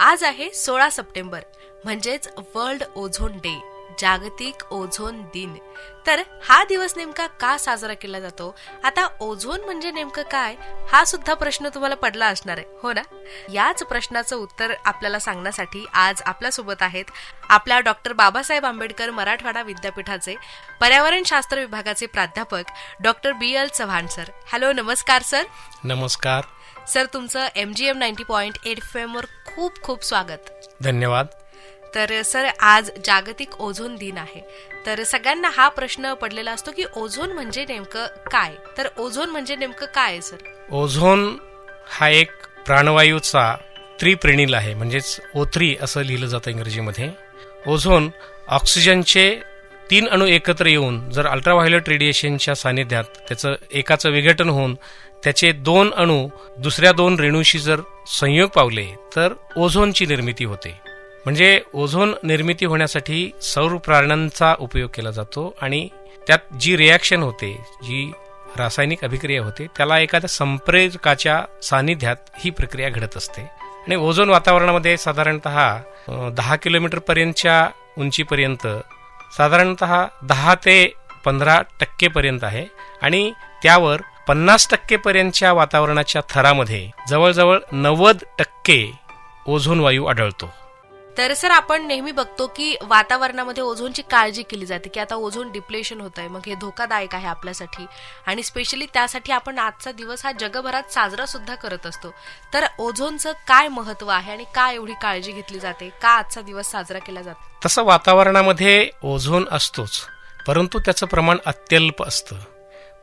आज आहे 16 सप्टेंबर म्हणजेच वर्ल्ड ओझोन डे, जागतिक ओझोन दिन. तर हा दिवस नेमका का साजरा केला जातो? आता ओझोन म्हणजे नेमकं काय, हा सुद्धा प्रश्न तुम्हाला पडला असणार आहे, हो ना? याच प्रश्नाचं उत्तर आपल्याला सांगण्यासाठी आज आपल्या सोबत आहेत आपल्या डॉक्टर बाबासाहेब आंबेडकर मराठवाडा विद्यापीठाचे पर्यावरण शास्त्र विभागाचे प्राध्यापक doctor BL Chavan sir. Hello, नमस्कार सर. नमस्कार सर, तुमचं MGM 90.8 FM वर खूप खूप स्वागत. धन्यवाद. तर सर, आज जागतिक ओझोन दिन आहे. तर सगळ्यांना हा प्रश्न पडलेला असतो की ओझोन म्हणजे नेमकं काय? तर ओझोन म्हणजे नेमकं काय आहे सर? ओझोन हा एक प्राणवायूचा त्रिप्रेणील आहे, म्हणजेच O3 असं लिहिलं जातं इंग्रजीमध्ये. ओझोन ऑक्सिजनचे 3 अणू एकत्र येऊन जर अल्ट्राव्हायोलेट रेडिएशनच्या सानिध्यात त्याचं एकाचं विघटन होऊन त्याचे 2 अणू दुसऱ्या 2 रेणूशी जर संयोग पावले तर ओझोनची निर्मिती होते. म्हणजे ओझोन निर्मिती होण्यासाठी सौर प्राण्यांचा उपयोग केला जातो आणि त्यात जी रिॲक्शन होते, जी रासायनिक अभिक्रिया होते, त्याला एखाद्या संप्रेरकाच्या सानिध्यात ही प्रक्रिया घडत असते. आणि ओझोन वातावरणामध्ये साधारणतः 10 किलोमीटर पर्यंतच्या उंचीपर्यंत साधारणतः 10 ते 15% पर्यंत आहे आणि त्यावर 50% पर्यंतच्या वातावरणाच्या थरामध्ये जवळजवळ 90% ओझोन वायू आढळतो. तर सर, आपण नेहमी बघतो की वातावरणामध्ये ओझोनची काळजी केली जाते की आता ओझोन डिप्लेशन होत आहे, मग हे धोकादायक आहे आपल्यासाठी, आणि स्पेशली त्यासाठी आपण आजचा दिवस हा जगभरात साजरा सुद्धा करत असतो. तर ओझोनचं काय महत्व आहे आणि का एवढी काळजी घेतली जाते, का आजचा दिवस साजरा केला जातो? तसं वातावरणामध्ये ओझोन असतोच, परंतु त्याचं प्रमाण अत्यल्प असतं.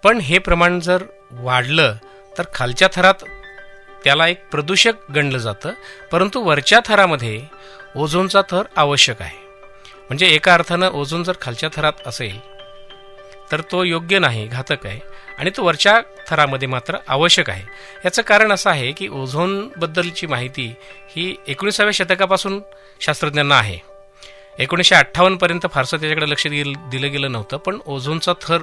पण हे प्रमाण जर वाढलं तर खालच्या थरात त्याला एक प्रदूषक गणलं जातं, परंतु वरच्या थरामध्ये ओझोनचा थर आवश्यक आहे. म्हणजे एका अर्थानं ओझोन जर खालच्या थरात असेल तर तो योग्य नाही, घातक आहे, आणि तो वरच्या थरामध्ये मात्र आवश्यक आहे. याचं कारण असं आहे की ओझोनबद्दलची माहिती ही 19व्या शतकापासून शास्त्रज्ञांना आहे. 1958 पर्यंत फारसं त्याच्याकडे लक्ष दिलं गेलं नव्हतं, पण ओझोनचा थर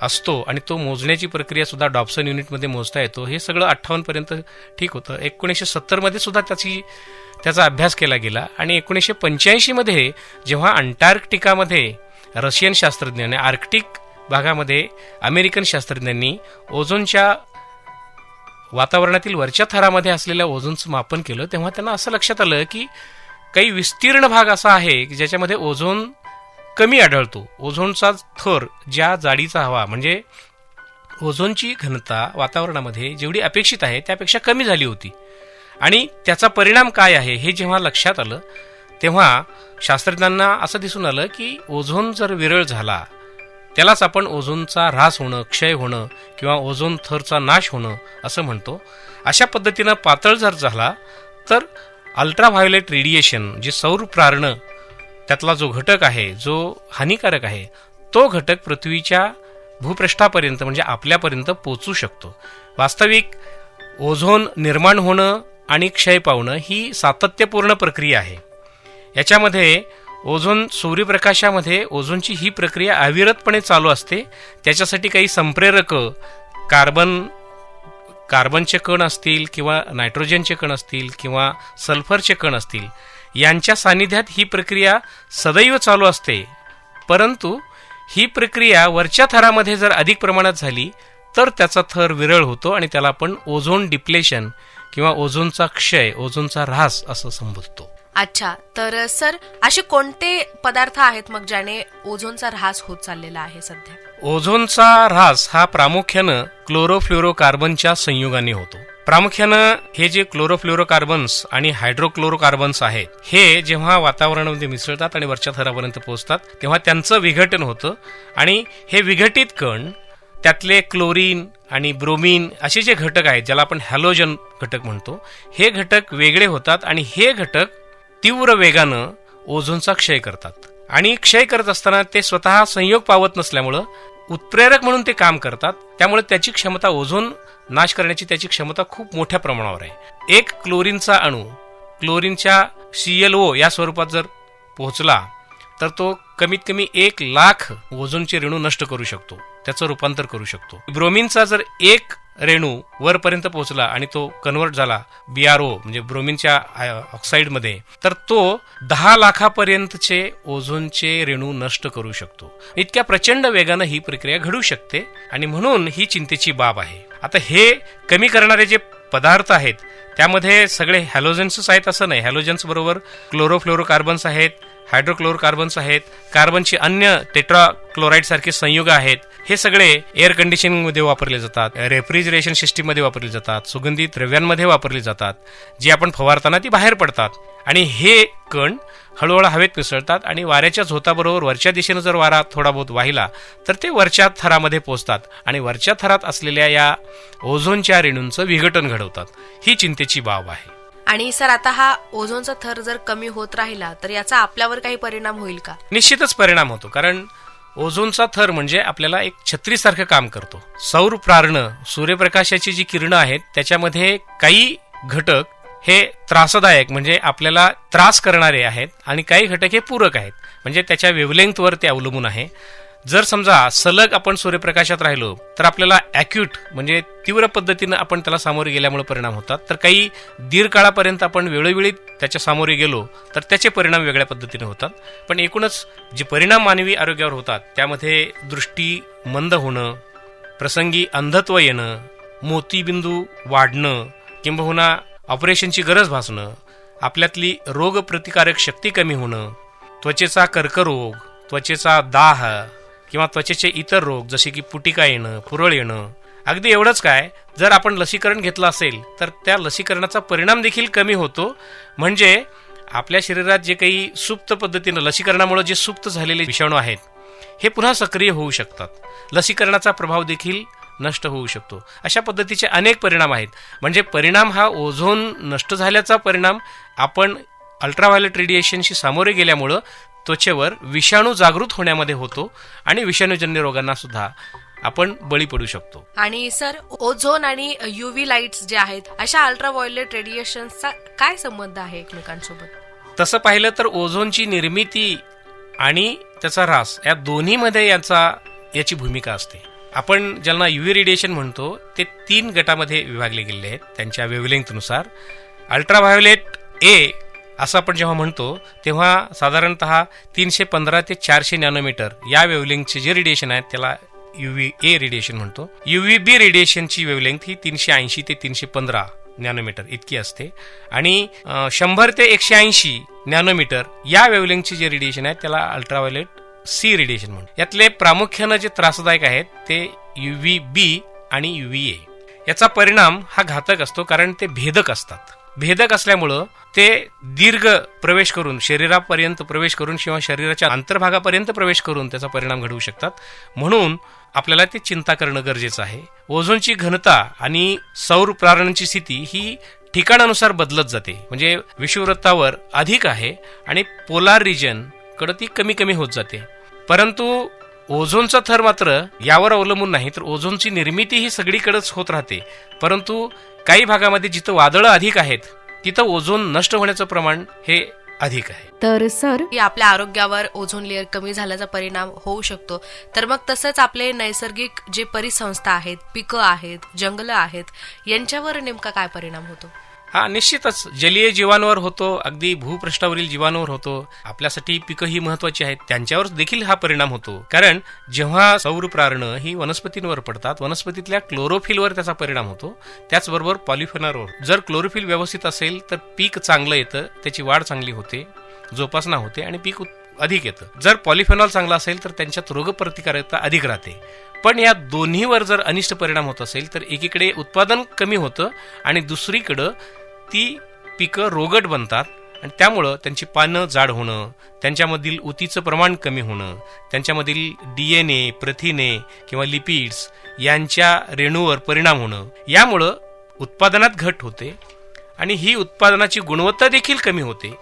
असतो आणि तो मोजण्याची प्रक्रिया सुद्धा डॉप्सन युनिटमध्ये मोजता येतो. हे सगळं 58 पर्यंत ठीक होतं. 1970 मध्ये सुद्धा त्याचा अभ्यास केला गेला आणि 1985 मध्ये जेव्हा अंटार्क्टिकामध्ये रशियन शास्त्रज्ञांनी, आर्क्टिक भागामध्ये अमेरिकन शास्त्रज्ञांनी ओझोनच्या वातावरणातील वरच्या थरामध्ये असलेल्या ओझोनचं मापन केलं, तेव्हा त्यांना असं लक्षात आलं की काही विस्तीर्ण भाग असा आहे की ज्याच्यामध्ये ओझोन कमी आढळतो. ओझोनचा थर ज्या जाडीचा हवा, म्हणजे ओझोनची घनता वातावरणामध्ये जेवढी अपेक्षित आहे त्यापेक्षा कमी झाली होती. आणि त्याचा परिणाम काय आहे हे जेव्हा लक्षात आलं तेव्हा शास्त्रज्ञांना असं दिसून आलं की ओझोन जर विरळ झाला, त्यालाच आपण ओझोनचा ऱ्हास होणं, क्षय होणं किंवा ओझोन थरचा नाश होणं असं म्हणतो. अशा पद्धतीनं पातळ जर झाला तर अल्ट्राव्हायोलेट रेडिएशन, जे सौर प्रारणं, त्यातला जो घटक आहे, जो हानिकारक आहे, तो घटक पृथ्वीच्या भूपृष्ठापर्यंत म्हणजे आपल्यापर्यंत पोचू शकतो. वास्तविक ओझोन निर्माण होणं आणि क्षय पावणं ही सातत्यपूर्ण प्रक्रिया आहे. याच्यामध्ये ओझोन सूर्यप्रकाशामध्ये ओझोनची ही प्रक्रिया अविरतपणे चालू असते. त्याच्यासाठी काही संप्रेरक, कार्बनचे कण असतील किंवा नायट्रोजनचे कण असतील किंवा सल्फरचे कण असतील, यांच्या सानिध्यात ही प्रक्रिया सदैव चालू असते. परंतु ही प्रक्रिया वरच्या थरामध्ये जर अधिक प्रमाणात झाली तर त्याचा थर विरळ होतो आणि त्याला आपण ओझोन डिप्लेशन किंवा ओझोनचा क्षय, ओझोनचा ऱ्हास असं संबोधतो. अच्छा, तर सर, असे कोणते पदार्थ आहेत मग ज्याने ओझोनचा ऱ्हास होत चाललेला आहे सध्या? ओझोनचा ऱ्हास हा प्रामुख्यानं क्लोरोफ्लोरोकार्बनच्या संयोगाने होतो. प्रामुख्यानं हे जे क्लोरोफ्लोरोकार्बन्स आणि हायड्रोक्लोरोकार्बन्स आहेत, हे जेव्हा वातावरणामध्ये मिसळतात आणि वरच्या थरापर्यंत पोहोचतात तेव्हा त्यांचं विघटन होतं आणि हे विघटित कण, त्यातले क्लोरीन आणि ब्रोमीन असे जे घटक आहेत, ज्याला आपण हॅलोजन घटक म्हणतो, हे घटक वेगळे होतात आणि हे घटक तीव्र वेगानं ओझोनचा क्षय करतात. आणि क्षय करत असताना ते स्वतः संयोग पावत नसल्यामुळं उत्प्रेरक म्हणून ते काम करतात. त्यामुळे त्याची क्षमता, ओझोन नाश करण्याची त्याची क्षमता खूप मोठ्या प्रमाणावर आहे. एक क्लोरीनचा अणू क्लोरीनच्या ClO या स्वरूपात जर पोहोचला तर तो कमीत कमी 1 लाख ओझोनचे रेणू नष्ट करू शकतो. त्याचं रूपांतर करू शकतो. ब्रोमिनचा जर एक रेणू वरपर्यंत पोहोचला आणि तो कन्वर्ट झाला BRO म्हणजे ब्रोमिनच्या ऑक्साईडमध्ये, तर तो 10 लाखापर्यंतचे ओझोनचे रेणू नष्ट करू शकतो. इतक्या प्रचंड वेगानं ही प्रक्रिया घडू शकते आणि म्हणून ही चिंतेची बाब आहे. आता हे कमी करणारे जे पदार्थ आहेत त्यामध्ये सगळे हॅलोजन्स आहेत असं नाही. हॅलोजन्स बरोबर क्लोरोफ्लोरोकार्बन्स आहेत, हायड्रोक्लोरोकार्बन्स आहेत, कार्बनचे अन्य टेट्राक्लोराईड सारखे संयुग आहेत. हे सगळे एअर कंडिशनिंग मध्ये वापरले जातात, रेफ्रिजरेशन सिस्टीम मध्ये वापरले जातात, सुगंधित द्रव्यांमध्ये वापरले जातात, जे आपण फवारताना ती बाहेर पडतात. आणि हे कण हळूहळू हवेत मिसळतात आणि वाऱ्याच्या झोताबरोबर वरच्या दिशेनं जर वारा थोडा बहुत वाहिला तर ते वरच्या थरामध्ये पोहोचतात आणि वरच्या थरात असलेल्या या ओझोनच्या रेणूंचं विघटन घडवतात. ही चिंतेची बाब आहे. आणि सर, आता हा ओझोनचा थर जर कमी होत राहिला तर याचा आपल्यावर काही परिणाम होईल का? निश्चितच परिणाम होतो, कारण ओझोनचा थर म्हणजे आपल्याला एक छत्रीसारखं काम करतो. सौर प्रारणं, सूर्यप्रकाशाची जी किरणं आहेत त्याच्यामध्ये काही घटक हे त्रासदायक म्हणजे आपल्याला त्रास करणारे आहेत आणि काही घटक हे पूरक आहेत, म्हणजे त्याच्या वेव्हलेंथवर ते अवलंबून आहे. जर समजा सलग आपण सूर्यप्रकाशात राहिलो तर आपल्याला ॲक्यूट म्हणजे तीव्र पद्धतीनं आपण त्याला सामोरे गेल्यामुळे परिणाम होतात, तर काही दीर्घ काळापर्यंत आपण वेळोवेळी त्याच्या सामोरे गेलो तर त्याचे परिणाम वेगळ्या पद्धतीने होतात. पण एकूणच जे परिणाम मानवी आरोग्यावर होतात त्यामध्ये दृष्टी मंद होणं, प्रसंगी अंधत्व येणं, मोतीबिंदू वाढणं किंबहुना ऑपरेशनची गरज भासणं, आपल्यातली रोगप्रतिकारक शक्ती कमी होणं, त्वचेचा कर्करोग, त्वचेचा दाह किंवा त्वचेचे इतर रोग जसे की पुटिका येणं, पुरळ येणं. अगदी एवढंच काय, जर आपण लसीकरण घेतलं असेल तर त्या लसीकरणाचा परिणाम देखील कमी होतो. म्हणजे आपल्या शरीरात जे काही सुप्त पद्धतीनं लसीकरणामुळे जे सुप्त झालेले विषाणू आहेत हे पुन्हा सक्रिय होऊ शकतात. लसीकरणाचा प्रभाव देखील नष्ट होऊ शकतो. अशा पद्धतीचे अनेक परिणाम आहेत. म्हणजे परिणाम हा ओझोन नष्ट झाल्याचा परिणाम आपण अल्ट्राव्हायोलेट रेडिएशनशी सामोरे गेल्यामुळं त्वचेवर विषाणू जागृत होण्यामध्ये होतो आणि विषाणूजन्य रोगांना सुद्धा आपण बळी पडू शकतो. आणि सर, ओझोन आणि UV लाईट्स जे आहेत अशा अल्ट्राव्हायोलेट रेडिएशनचा काय संबंध आहे एकमेकांसोबत? तसं पाहिलं तर ओझोनची निर्मिती आणि त्याचा ऱ्हास या दोन्हीमध्ये याची भूमिका असते. आपण ज्यांना UV रेडिएशन म्हणतो ते 3 गटामध्ये विभागले गेले आहेत त्यांच्या वेव्हलेंथनुसार. अल्ट्राव्हायोलेट A असं आपण जेव्हा म्हणतो तेव्हा साधारणतः 315 ते 400 नॅनोमीटर या वेव्हलेंथचे जे रेडिएशन आहेत त्याला UVA रेडिएशन म्हणतो. UVB रेडिएशनची वेव्हलेंथ ही 380 ते 315 नॅनोमीटर इतकी असते आणि 100 ते 180 नॅनोमीटर या वेव्हलेंथचे जे रेडिएशन आहे त्याला अल्ट्राव्हायोलेट C रेडिएशन म्हणतो. यातले प्रामुख्यानं जे त्रासदायक आहेत ते UVB आणि UVA. याचा परिणाम हा घातक असतो कारण ते भेदक असतात. भेदक असल्यामुळं ते दीर्घ प्रवेश करून शरीरापर्यंत प्रवेश करून किंवा शरीराच्या अंतर्भागापर्यंत प्रवेश करून त्याचा परिणाम घडवू शकतात. म्हणून आपल्याला ते चिंता करणं गरजेचं आहे. ओझोनची घनता आणि सौर प्रारणची स्थिती ही ठिकाणानुसार बदलत जाते. म्हणजे विषुववृत्तावर अधिक आहे आणि पोलार रिजन कडे ती कमी कमी होत जाते. परंतु ओझोनचा थर मात्र यावर अवलंबून नाही, तर ओझोनची निर्मिती ही सगळीकडेच होत राहते. परंतु काही भागामध्ये जिथं वादळं अधिक आहेत तिथं ओझोन नष्ट होण्याचं प्रमाण हे अधिक आहे. तर सर, आपल्या आरोग्यावर ओझोन लेअर कमी झाल्याचा परिणाम होऊ शकतो. तर मग तसंच आपले नैसर्गिक जे परिसंस्था आहेत, पिकं आहेत, जंगलं आहेत, यांच्यावर नेमका काय परिणाम होतो? हा, निश्चितच जलीय जीवांवर होतो, अगदी भूपृष्ठावरील जीवांवर होतो. आपल्यासाठी पिकं ही महत्वाची आहेत, त्यांच्यावर देखील हा परिणाम होतो. कारण जेव्हा सौर प्रारणं ही वनस्पतींवर पडतात, वनस्पतीतल्या क्लोरोफिलवर त्याचा परिणाम होतो. त्याचबरोबर पॉलिफेनॉलवर. जर क्लोरोफिल व्यवस्थित असेल तर पीक चांगलं येतं, त्याची वाढ चांगली होते, जोपासना होते आणि पीक अधिक येतं. जर पॉलिफेनॉल चांगला असेल तर त्यांच्यात रोगप्रतिकारकता अधिक राहते. पण या दोन्हीवर जर अनिष्ट परिणाम होत असेल तर एकीकडे उत्पादन कमी होतं आणि दुसरीकडं ती पिकं रोगट बनतात आणि त्यामुळं त्यांची पानं जाड होणं, त्यांच्यामधील ऊतीचं प्रमाण कमी होणं, त्यांच्यामधील DNA, प्रथिने किंवा लिपिड्स यांच्या रेणूवर परिणाम होणं, यामुळं उत्पादनात घट होते आणि ही उत्पादनाची गुणवत्ता देखील कमी होते.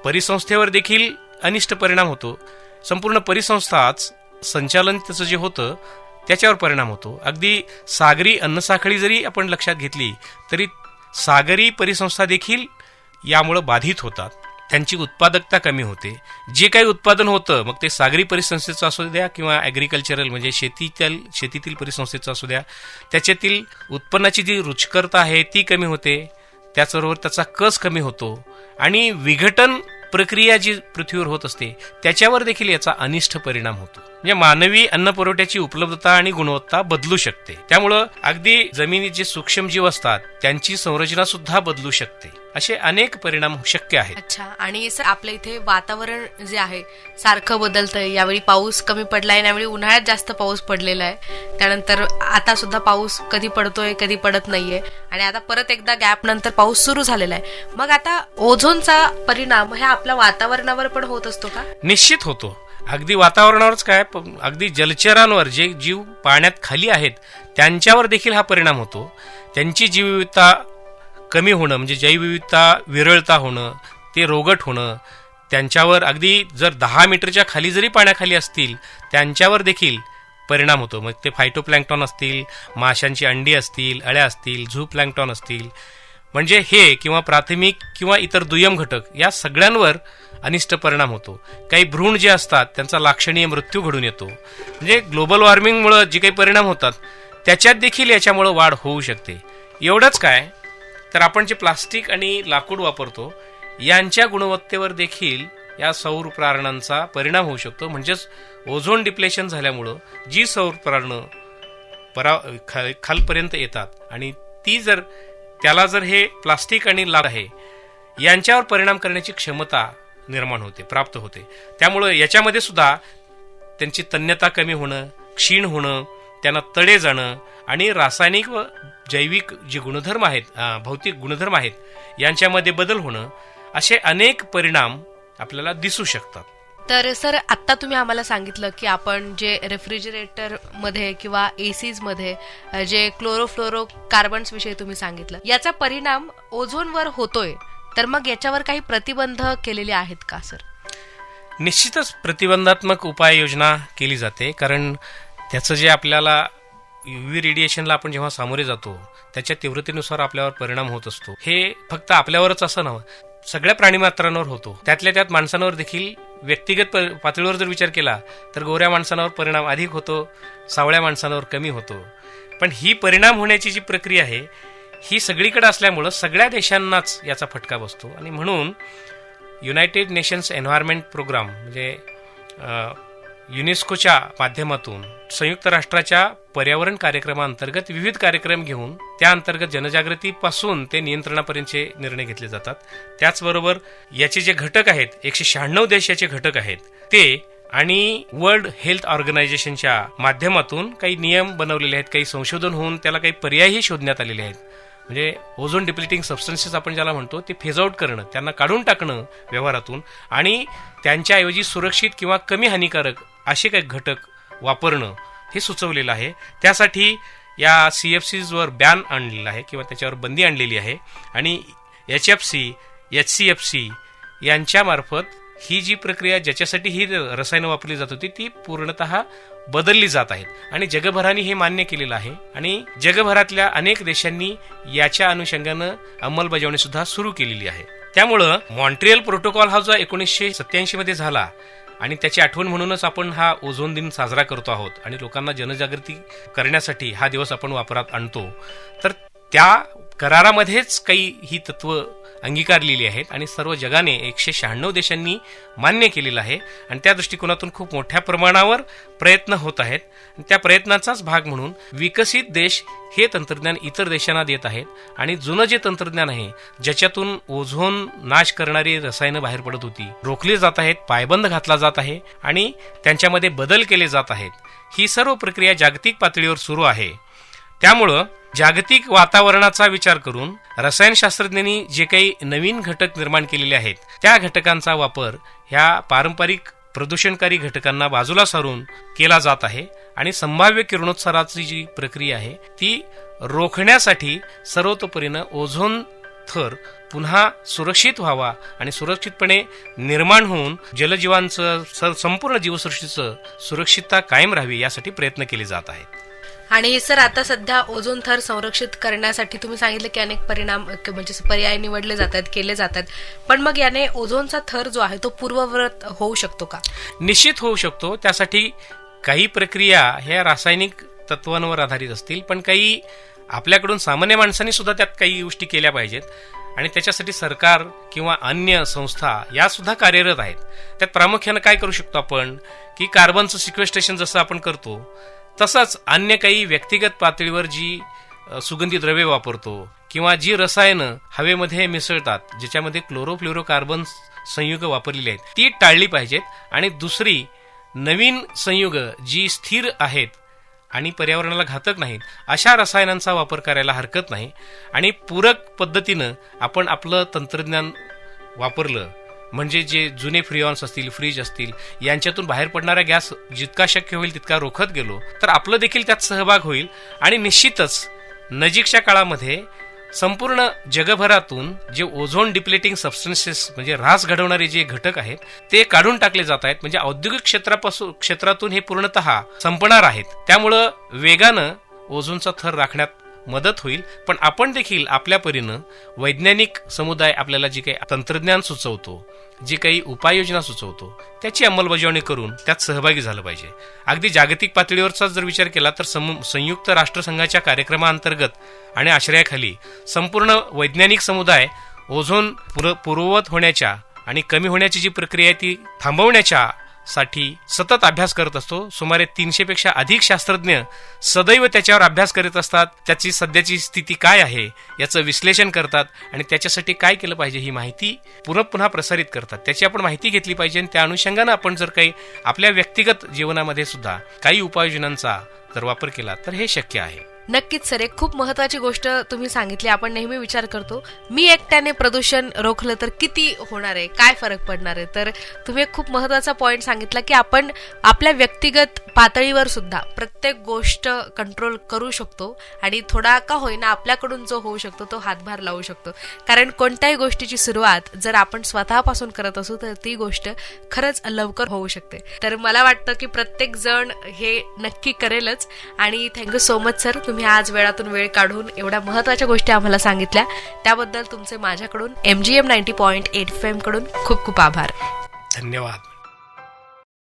परिसंस्थेवर देखील अनिष्ट परिणाम होतो. संपूर्ण परिसंस्थाच संचालन त्याचं जे होतं त्याच्यावर परिणाम होतो. अगदी सागरी अन्नसाखळी जरी आपण लक्षात घेतली तरी सागरी परिसंस्था देखील यामुळे बाधित होतात. त्यांची उत्पादकता कमी होते. जे काही उत्पादन होतं मग ते सागरी परिसंस्थेचं असू द्या किंवा ॲग्रिकल्चरल म्हणजे शेतीतील परिसंस्थेचं असू द्या, त्याच्यातील उत्पन्नाची जी रुचकरता आहे ती कमी होते. त्याचबरोबर त्याचा कस कमी होतो आणि विघटन प्रक्रिया जी पृथ्वीवर होत असते त्याच्यावर देखील याचा अनिष्ट परिणाम होतो. म्हणजे मानवी अन्न पुरवठ्याची उपलब्धता आणि गुणवत्ता बदलू शकते. त्यामुळं अगदी जमिनीत जे सूक्ष्मजीव असतात त्यांची संरचना सुद्धा बदलू शकते. असे अनेक परिणाम शक्य आहेत. अच्छा. आणि सर आपल्या इथे वातावरण जे आहे सारखं बदलतंय. यावेळी पाऊस कमी पडलाय, यावेळी उन्हाळ्यात जास्त पाऊस पडलेला आहे. त्यानंतर आता सुद्धा पाऊस कधी पडतोय कधी पडत नाहीये आणि आता परत एकदा गॅप नंतर पाऊस सुरू झालेला आहे. मग आता ओझोनचा परिणाम हा आपल्या वातावरणावर पण होत असतो का? निश्चित होतो. अगदी वातावरणावरच काय, अगदी जलचरांवर जे जीव पाण्यात खाली आहेत त्यांच्यावर देखील हा परिणाम होतो. त्यांची जीवविविधता कमी होणं म्हणजे जैवविविधता विरळता होणं, ते रोगट होणं, त्यांच्यावर अगदी जर 10 मीटरच्या खाली जरी पाण्याखाली असतील त्यांच्यावर देखील परिणाम होतो. मग ते फायटोप्लँक्टॉन असतील, माशांची अंडी असतील, अळ्या असतील, झू प्लँक्टॉन असतील, म्हणजे हे किंवा प्राथमिक किंवा इतर दुय्यम घटक या सगळ्यांवर अनिष्ट परिणाम होतो. काही भ्रूण जे असतात त्यांचा लाक्षणीय मृत्यू घडून येतो. म्हणजे ग्लोबल वॉर्मिंगमुळे जे काही परिणाम होतात त्याच्यात देखील याच्यामुळे वाढ होऊ शकते. एवढंच काय तर आपण जे प्लास्टिक आणि लाकूड वापरतो यांच्या गुणवत्तेवर देखील या सौर प्रारणांचा परिणाम होऊ शकतो. म्हणजेच ओझोन डिप्लेशन झाल्यामुळं जी सौर प्रारणं खालपर्यंत येतात आणि ती जर त्याला जर हे प्लास्टिक आणि लाकूड आहे यांच्यावर परिणाम करण्याची क्षमता निर्माण होते, प्राप्त होते. त्यामुळं याच्यामध्ये सुद्धा त्यांची तन्यता कमी होणं, क्षीण होणं, त्यांना तडे जाणं आणि रासायनिक व जैविक जे गुणधर्म आहेत, भौतिक गुणधर्म आहेत यांच्यामध्ये बदल होणं, असे अनेक परिणाम आपल्याला दिसू शकतात. तर सर आत्ता तुम्ही आम्हाला सांगितलं की आपण जे रेफ्रिजरेटर मध्ये किंवा एसीज मध्ये जे क्लोरोफ्लोरो कार्बन्स विषयी तुम्ही सांगितलं, याचा परिणाम ओझोनवर होतोय. तर मग याच्यावर काही प्रतिबंध केलेले आहेत का सर? निश्चितच प्रतिबंधात्मक उपाययोजना केली जाते. कारण त्याचं जे आपल्याला UV रेडिएशनला आपण जेव्हा सामोरे जातो त्याच्या तीव्रतेनुसार आपल्यावर परिणाम होत असतो. हे फक्त आपल्यावरच असं नव्हतं, सगळ्या प्राणीमात्रांवर होतो. त्यातल्या त्यात माणसांवर देखील व्यक्तिगत पातळीवर जर विचार केला तर गोऱ्या माणसांवर परिणाम अधिक होतो, सावळ्या माणसांवर कमी होतो. पण ही परिणाम होण्याची जी प्रक्रिया आहे ही सगळीकडे असल्यामुळं सगळ्या देशांनाच याचा फटका बसतो. आणि म्हणून युनायटेड नेशन्स एन्व्हायरमेंट प्रोग्राम म्हणजे युनेस्कोच्या माध्यमातून संयुक्त राष्ट्राच्या पर्यावरण कार्यक्रमाअंतर्गत विविध कार्यक्रम घेऊन त्या अंतर्गत जनजागृतीपासून ते नियंत्रणापर्यंतचे निर्णय घेतले जातात. त्याचबरोबर याचे जे घटक आहेत 196 देशाचे घटक आहेत ते आणि वर्ल्ड हेल्थ ऑर्गनायझेशनच्या माध्यमातून काही नियम बनवलेले आहेत, काही संशोधन होऊन त्याला काही पर्यायही शोधण्यात आलेले आहेत. म्हणजे ओझोन डिप्लिटिंग सबस्टन्सेस आपण ज्याला म्हणतो ते फेज आउट करणं, त्यांना काढून टाकणं व्यवहारातून आणि त्यांच्याऐवजी सुरक्षित किंवा कमी हानिकारक असे काही घटक वापरणं हे सुचवलेलं आहे. त्यासाठी या CFCs वर बॅन आणलेला आहे किंवा त्याच्यावर बंदी आणलेली आहे. आणि HFC, HCFC यांच्यामार्फत ही जी प्रक्रिया ज्याच्यासाठी ही रसायनं वापरली जात होती ती पूर्णतः बदलली जात आहेत आणि जगभराने हे मान्य केलेलं आहे. आणि जगभरातल्या अनेक देशांनी याच्या अनुषंगानं अंमलबजावणी सुद्धा सुरू केलेली आहे. त्यामुळं मॉन्ट्रियल प्रोटोकॉल हा जो 1987 मध्ये झाला आणि त्याची आठवण म्हणूनच आपण हा ओझोन दिन साजरा करतो आहोत आणि लोकांना जनजागृती करण्यासाठी हा दिवस आपण वापरात आणतो. तर त्या करारामध्येच काही ही तत्व अंगीकारलेली आहेत आणि सर्व जगाने 196 देशांनी मान्य केलेलं आहे. आणि त्या दृष्टिकोनातून खूप मोठ्या प्रमाणावर प्रयत्न होत आहेत. त्या प्रयत्नाचाच भाग म्हणून विकसित देश हे तंत्रज्ञान इतर देशांना देत आहेत. आणि जुनं जे तंत्रज्ञान आहे ज्याच्यातून ओझोन नाश करणारी रसायनं बाहेर पडत होती रोखली जात आहेत, पायबंद घातला जात आहे आणि त्यांच्यामध्ये बदल केले जात आहेत. ही सर्व प्रक्रिया जागतिक पातळीवर सुरू आहे. त्यामुळं जागतिक वातावरणाचा विचार करून रसायनशास्त्रज्ञांनी जे काही नवीन घटक निर्माण केलेले आहेत त्या घटकांचा वापर ह्या पारंपरिक प्रदूषणकारी घटकांना बाजूला सारून केला जात आहे. आणि संभाव्य किरणोत्सर्गाची जी प्रक्रिया आहे ती रोखण्यासाठी सर्वतोपरीनं ओझोन थर पुन्हा सुरक्षित व्हावा आणि सुरक्षितपणे निर्माण होऊन जलजीवांचं संपूर्ण जीवसृष्टीचं सुरक्षितता कायम राहावी यासाठी प्रयत्न केले जात आहेत. आणि सर आता सध्या ओझोन थर संरक्षित करण्यासाठी तुम्ही सांगितलं की अनेक परिणाम म्हणजे पर्याय निवडले जातात, केले जातात, पण मग याने ओझोनचा थर जो आहे तो पूर्ववत होऊ शकतो का? निश्चित होऊ शकतो. त्यासाठी काही प्रक्रिया ह्या रासायनिक तत्वांवर आधारित असतील, पण काही आपल्याकडून सामान्य माणसांनी सुद्धा त्यात काही गोष्टी केल्या पाहिजेत आणि त्याच्यासाठी सरकार किंवा अन्य संस्था या सुद्धा कार्यरत आहेत. त्यात प्रामुख्यानं काय करू शकतो आपण की कार्बनचं सिक्वेस्ट्रेशन जसं आपण करतो तसंच अन्य काही व्यक्तिगत पातळीवर जी सुगंधी द्रव्ये वापरतो किंवा जी रसायनं हवेमध्ये मिसळतात ज्याच्यामध्ये क्लोरोफ्लोरोकार्बन संयुग वापरलेली आहेत ती टाळली पाहिजेत आणि दुसरी नवीन संयुग जी स्थिर आहेत आणि पर्यावरणाला घातक नाहीत अशा रसायनांचा वापर करायला हरकत नाही. आणि पूरक पद्धतीनं आपण आपलं तंत्रज्ञान वापरलं म्हणजे जे जुने फ्रिऑन्स असतील, फ्रीज असतील, यांच्यातून बाहेर पडणारा गॅस जितका शक्य होईल तितका रोखत गेलो तर आपलं देखील त्यात सहभाग होईल. आणि निश्चितच नजीकच्या काळामध्ये संपूर्ण जगभरातून जे ओझोन डिप्लेटिंग सबस्टन्सेस म्हणजे ऱ्हास घडवणारे जे घटक आहेत ते काढून टाकले जात आहेत. म्हणजे औद्योगिक क्षेत्रातून हे पूर्णतः संपणार आहेत. त्यामुळं वेगानं ओझोनचा थर राखण्यात मदत होईल. पण आपण देखील आपल्या परीनं वैज्ञानिक समुदाय आपल्याला जे काही तंत्रज्ञान सुचवतो, जी काही उपाययोजना सुचवतो त्याची अंमलबजावणी करून त्यात सहभागी झालं पाहिजे. अगदी जागतिक पातळीवरचा जर विचार केला तर संयुक्त राष्ट्रसंघाच्या कार्यक्रमाअंतर्गत आणि आश्रयाखाली संपूर्ण वैज्ञानिक समुदाय ओझोन पूर्ववत होण्याच्या आणि कमी होण्याची जी प्रक्रिया आहे ती थांबवण्याच्या साठी सतत अभ्यास करत असतो. सुमारे 300 पेक्षा अधिक शास्त्रज्ञ सदैव त्याच्यावर अभ्यास करत असतात. त्याची सध्याची स्थिती काय आहे याचं विश्लेषण करतात आणि त्याच्यासाठी काय केलं पाहिजे ही माहिती पुन्हा प्रसारित करतात. त्याची आपण माहिती घेतली पाहिजे आणि त्या अनुषंगानं आपण जर काही आपल्या व्यक्तिगत जीवनामध्ये सुद्धा काही उपाययोजनांचा जर वापर केला तर हे शक्य आहे. नक्कीच सर, एक खूप महत्वाची गोष्ट तुम्ही सांगितली. आपण नेहमी विचार करतो मी एकट्याने प्रदूषण रोखलं तर किती होणार आहे, काय फरक पडणार आहे. तर तुम्ही एक खूप महत्वाचा पॉइंट सांगितला की आपण आपल्या व्यक्तिगत पातळीवर सुद्धा प्रत्येक गोष्ट कंट्रोल करू शकतो आणि थोडा का होईना आपल्याकडून जो होऊ शकतो तो हातभार लावू शकतो. कारण कोणत्याही गोष्टीची सुरुवात जर आपण स्वतःपासून करत असू तर ती गोष्ट खरंच लवकर होऊ शकते. तर मला वाटतं की प्रत्येक जण हे नक्की करेलच. आणि थँक्यू सो मच सर, तुम्ही आज वेळातून वेळ काढून एवढ्या महत्वाच्या गोष्टी आम्हाला सांगितल्या. त्याबद्दल तुमचे माझ्याकडून MGM 90.8 FM कडून खूप खूप आभार. धन्यवाद.